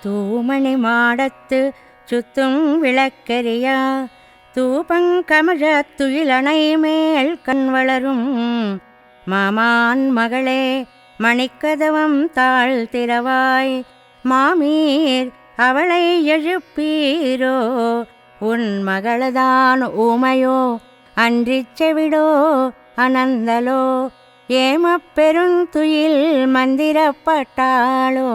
தூமணி மாடத்து சுத்தும் விளக்கெரியா தூபங்கமழத் துயிலணை மேல் கண் வளரும் மாமான் மகளே மணிக்கதவம் தாழ் திறவாய் மாமீர் அவளை எழுப்பீரோ உன் மகளதான் ஊமையோ அன்றிச் செவிடோ அனந்தலோ ஏமப்பெருந்துயில் மந்திரப்பட்டாளோ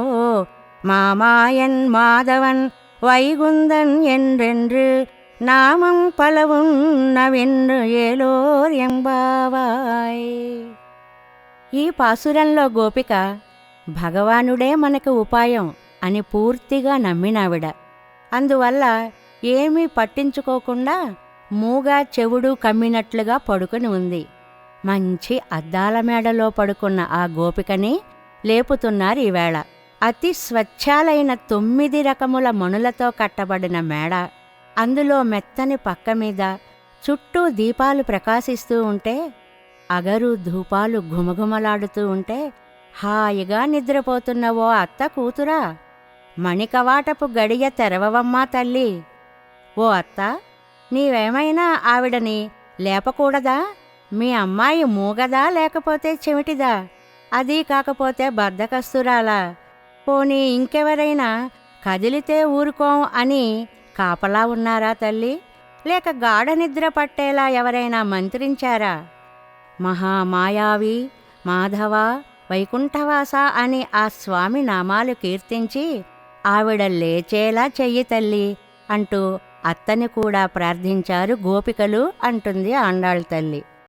மாமாயன் மாதவன் வைகுந்தன் என்றென்று నామం పలవున్నవెన్ను ఏలోర్ ఎంబావాయ్. ఈ పాసురంలో గోపిక భగవానుడే మనకు ఉపాయం అని పూర్తిగా నమ్మినావిడ. అందువల్ల ఏమీ పట్టించుకోకుండా మూగా చెవుడు కమ్మినట్లుగా పడుకుని ఉంది. మంచి అద్దాల మేడలో పడుకున్న ఆ గోపికని లేపుతున్నారు ఈవేళ. అతి స్వచ్ఛాలైన 9 రకముల మణులతో కట్టబడిన మేడ. అందులో మెత్తని పక్క మీద చుట్టూ దీపాలు ప్రకాశిస్తూ ఉంటే, అగరు ధూపాలు ఘుమఘుమలాడుతూ ఉంటే హాయిగా నిద్రపోతున్న ఓ అత్త కూతురా, మణికవాటపు గడియ తెరవవమ్మా తల్లి. ఓ అత్త, నీవేమైనా ఆవిడని లేపకూడదా? మీ అమ్మాయి మూగదా లేకపోతే చెవిటిదా? అదీ కాకపోతే బద్ధకస్తురాలా? పోనీ ఇంకెవరైనా కదిలితే ఊరుకోం అని కాపలా ఉన్నారా తల్లి? లేక గాఢ నిద్ర పట్టేలా ఎవరైనా మంత్రించారా? మహామాయావి, మాధవ, వైకుంఠవాస అని ఆ స్వామి నామాలు కీర్తించి ఆవిడ లేచేలా చెయ్యి తల్లి అంటూ అత్తని కూడా ప్రార్థించారు గోపికలు అంటుంది ఆండాళ్ తల్లి.